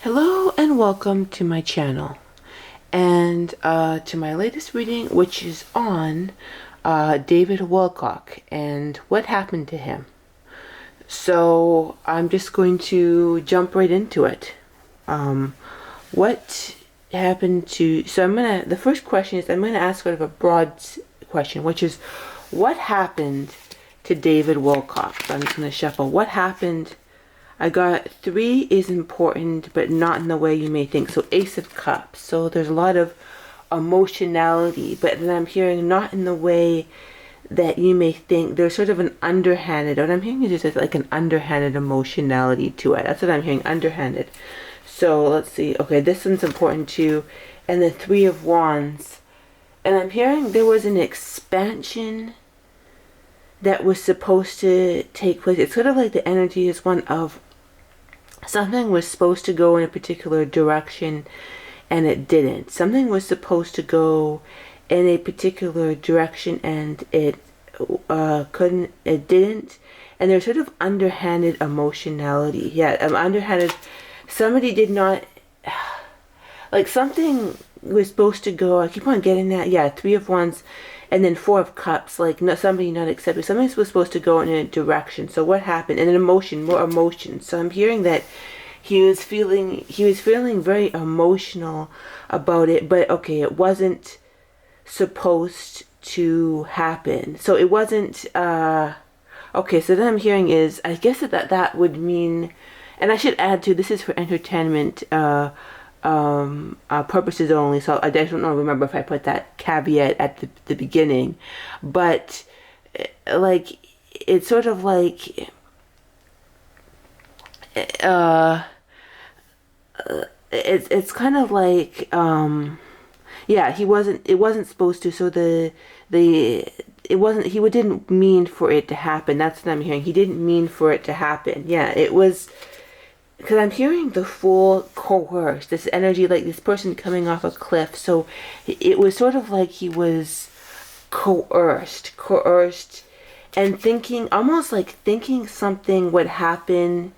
Hello and welcome to my channel and to my latest reading, which is on David Wilcock and what happened to him. So I'm just going to jump right into it. What happened to, the first question is, I'm gonna ask sort of a broad question, which is, what happened to David Wilcock? So I'm just gonna shuffle. What happened? I got 3 is important, but not in the way you may think. So Ace of Cups. So there's a lot of emotionality, but then I'm hearing not in the way that you may think. There's sort of an underhanded, what I'm hearing is just like an underhanded emotionality to it. That's what I'm hearing, underhanded. So let's see. Okay, this one's important too. And the 3 of Wands. And I'm hearing there was an expansion that was supposed to take place. It's sort of like the energy is one of something was supposed to go in a particular direction and it didn't. Something was supposed to go in a particular direction and it didn't. And there's sort of underhanded emotionality. Yeah, underhanded. Somebody did not, like something was supposed to go, I keep on getting that. Yeah, 3 of Wands. And then 4 of Cups, like somebody not accepting. Something was supposed to go in a direction. So what happened? And an emotion, more emotion. So I'm hearing that he was feeling very emotional about it. But okay, it wasn't supposed to happen. So it wasn't, okay, so then I'm hearing is, I guess that would mean, and I should add too, this is for entertainment, purposes only, so I don't know, remember if I put that caveat at the beginning, but like it's sort of like it's kind of like yeah, it wasn't supposed to, so it wasn't, he didn't mean for it to happen. That's what I'm hearing. He didn't mean for it to happen. Yeah, it was, because I'm hearing the Fool coerced, this energy like this person coming off a cliff. So it was sort of like he was coerced and thinking, almost like thinking something would happen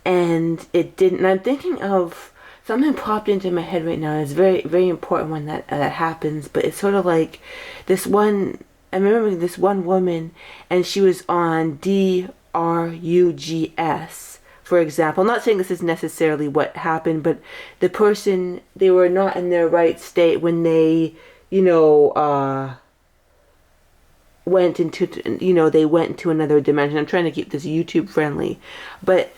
and it didn't. And I'm thinking of something popped into my head right now. It's very, very important when that happens, but it's sort of like this one, I'm remembering this one woman and she was on drugs. For example, I'm not saying this is necessarily what happened, but the person, they were not in their right state when they, went into, they went into another dimension. I'm trying to keep this YouTube friendly, but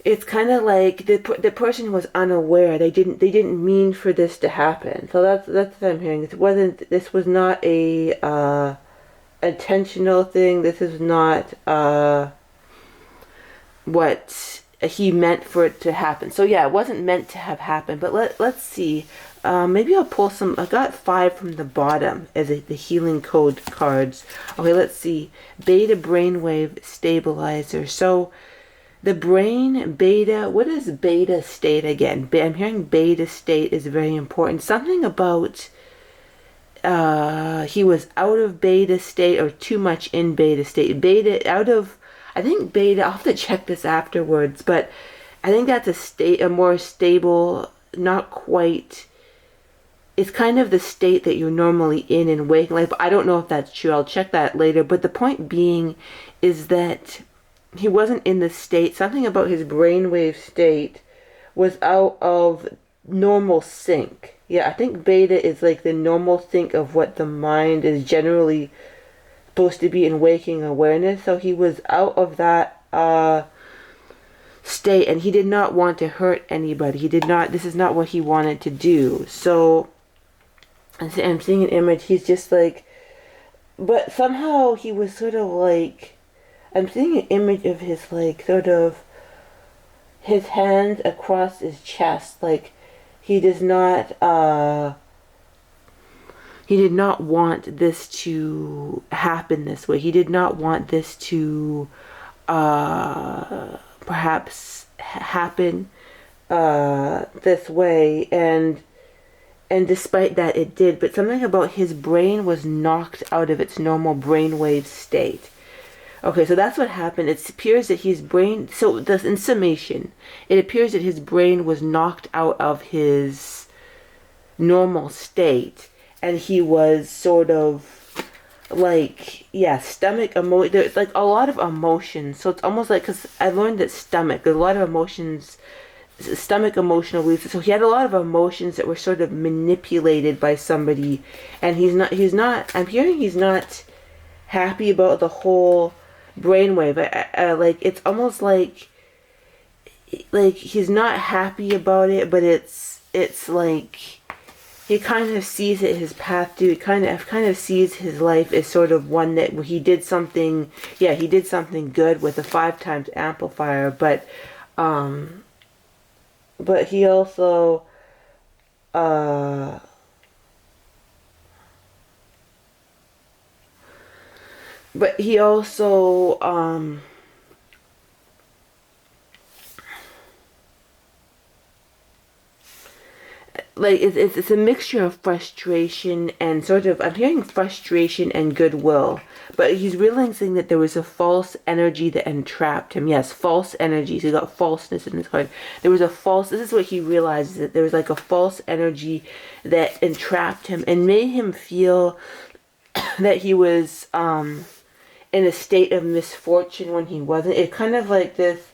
it's kind of like the person was unaware. They didn't mean for this to happen. So that's what I'm hearing. This was not a intentional thing. This is not what he meant for it to happen. So yeah, it wasn't meant to have happened. But let's see. Maybe I'll pull some. I got 5 from the bottom as the healing code cards. Okay, let's see. Beta brainwave stabilizer. So the brain beta. What is beta state again? I'm hearing beta state is very important. Something about he was out of beta state or too much in beta state. Beta out of, I think beta, I'll have to check this afterwards, but I think that's a more stable, not quite, it's kind of the state that you're normally in waking life. I don't know if that's true. I'll check that later. But the point being is that he wasn't in the state, something about his brainwave state was out of normal sync. Yeah, I think beta is like the normal sync of what the mind is generally supposed to be in waking awareness. So he was out of that state and he did not want to hurt anybody. This is not what he wanted to do. So I'm seeing an image, he's just like, but somehow he was sort of like, I'm seeing an image of his like sort of his hands across his chest, like he did not want this to happen this way. He did not want this to perhaps happen this way, and despite that it did. But something about his brain was knocked out of its normal brainwave state. Okay, so that's what happened. It appears that his brain, so in summation, it appears that his brain was knocked out of his normal state, and he was sort of like, yeah, there's like a lot of emotions. So it's almost like, because I learned that there's a lot of emotions, stomach emotional releases. So he had a lot of emotions that were sort of manipulated by somebody, and I'm hearing he's not happy about the whole brainwave. Like, it's almost like he's not happy about it, but it's like he kind of sees it his path to. He kind of sees his life as sort of one that he did something. Yeah, he did something good with a 5 times amplifier, but he also but he also like it's a mixture of frustration and sort of, I'm hearing frustration and goodwill, but he's realizing that there was a false energy that entrapped him. Yes, false energies. He got falseness in his card. There was this is what he realizes, that there was like a false energy that entrapped him and made him feel that he was in a state of misfortune when he wasn't. It kind of like this,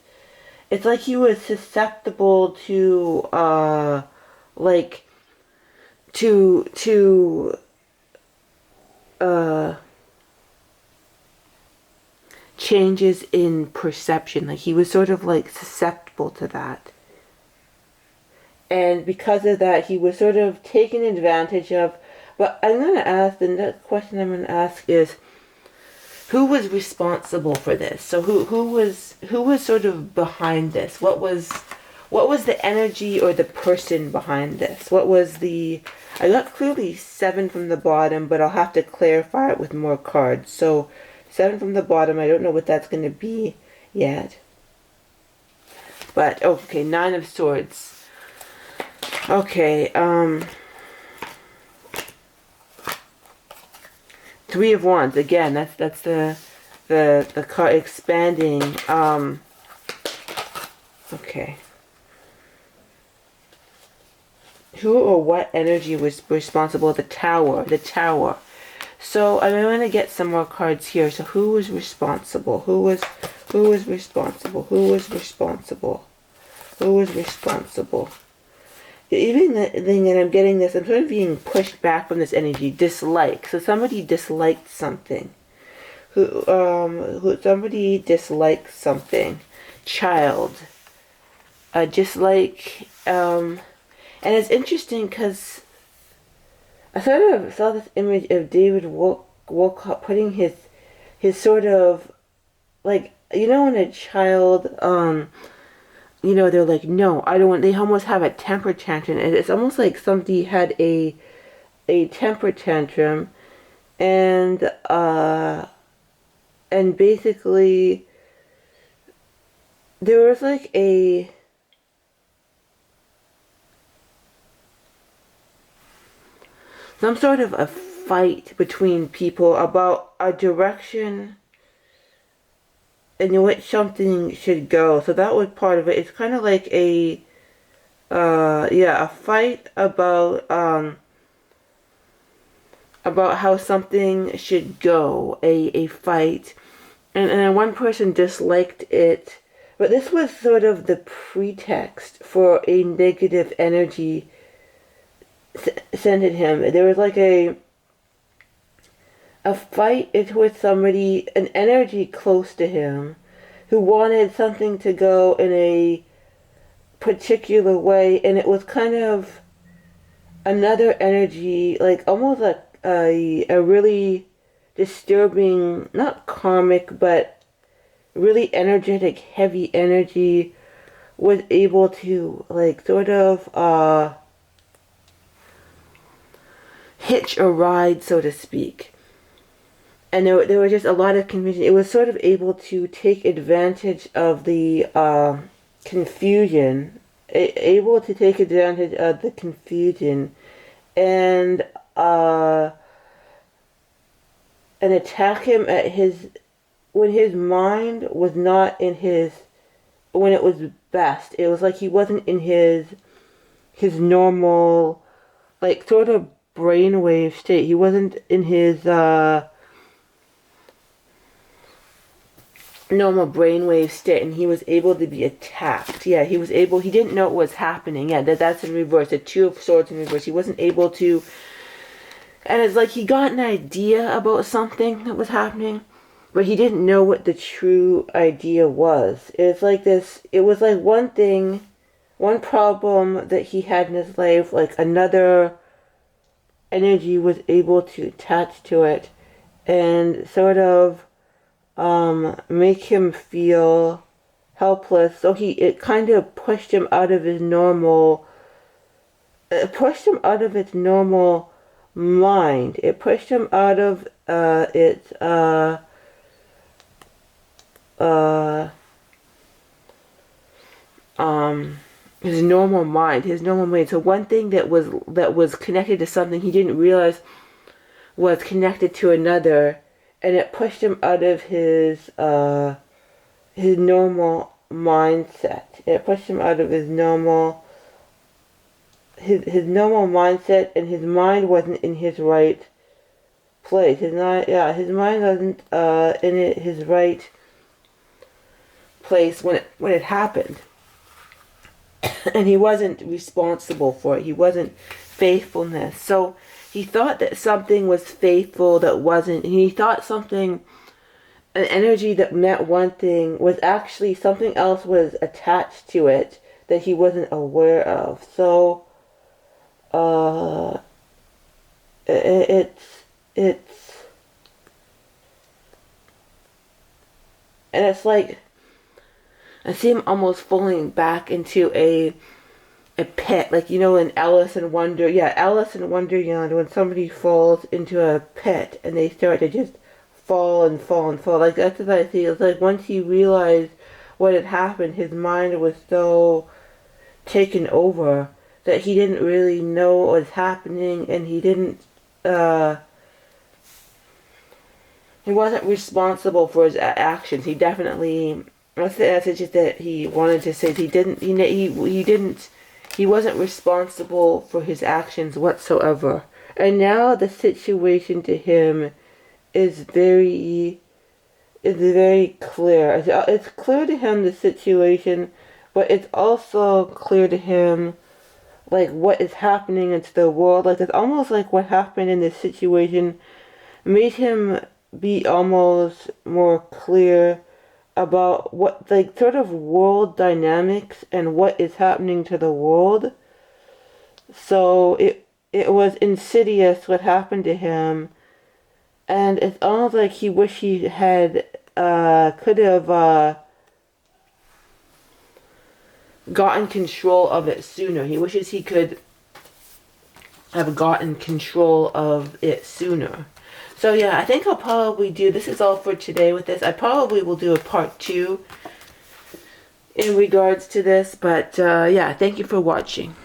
it's like he was susceptible to like to changes in perception. Like, he was sort of like susceptible to that, and because of that he was sort of taken advantage of. But the next question I'm going to ask is, who was responsible for this? So who was sort of behind this? What was the energy or the person behind this? I got clearly 7 from the bottom, but I'll have to clarify it with more cards. So 7 from the bottom, I don't know what that's going to be yet. But, okay, 9 of Swords. Okay, 3 of Wands. Again, that's the card expanding. Okay. Who or what energy was responsible? The Tower. So I'm going to get some more cards here. So who was responsible? Who was responsible? Even the thing that I'm getting this, I'm sort of being pushed back from this energy. Dislike. So somebody disliked something. Somebody disliked something. Child. Dislike. And it's interesting because I sort of saw this image of David Wilcock putting his sort of, like, when a child, they're like, no, I don't want, they almost have a temper tantrum. And it's almost like somebody had a temper tantrum, and basically there was like some sort of a fight between people about a direction in which something should go. So that was part of it. It's kind of like a fight about how something should go. A fight, and one person disliked it, but this was sort of the pretext for a negative energy sent at him. There was like a fight with somebody, an energy close to him, who wanted something to go in a particular way, and it was kind of another energy, like almost a really disturbing, not karmic, but really energetic, heavy energy, was able to like sort of hitch a ride, so to speak. And there was just a lot of confusion. It was sort of able to take advantage of the confusion, able to take advantage of the confusion, and attack him at his when his mind was not in his, when it was best, it was like he wasn't in his normal, like, sort of brainwave state. He wasn't in his normal brainwave state, and he was able to be attacked. Yeah, he was able, he didn't know what was happening. Yeah, that's in reverse. The Two of Swords in reverse. He wasn't able to, and it's like he got an idea about something that was happening, but he didn't know what the true idea was. It's like this, it was like one thing, one problem that he had in his life, like another energy was able to attach to it and sort of make him feel helpless. So it kind of pushed him out of his normal, it pushed him out of its normal mind. It pushed him out of his normal mind, his normal mind. So one thing that was connected to something he didn't realize was connected to another, and it pushed him out of his normal mindset. It pushed him out of his normal mindset, and his mind wasn't in his right place. His mind wasn't in his right place when it happened. And he wasn't responsible for it. He wasn't faithfulness. So he thought that something was faithful that wasn't. And he thought something, an energy that meant one thing, was actually something else was attached to it that he wasn't aware of. So it's like I see him almost falling back into a pit, like, you know, in Alice in Wonderland, when somebody falls into a pit and they start to just fall and fall and fall. Like, that's what I see. It's like once he realized what had happened, his mind was so taken over that he didn't really know what was happening, and he wasn't responsible for his actions. He definitely, that's the message that he wanted to say. He wasn't responsible for his actions whatsoever. And now the situation to him is very clear. It's clear to him, the situation, but it's also clear to him, like, what is happening into the world. Like, it's almost like what happened in this situation made him be almost more clear about what, like, sort of world dynamics and what is happening to the world. So it was insidious what happened to him, and it's almost like he wished he had could have gotten control of it sooner. He wishes he could have gotten control of it sooner. So yeah, I think I'll probably do, this is all for today with this. I probably will do a part 2 in regards to this, but yeah, thank you for watching.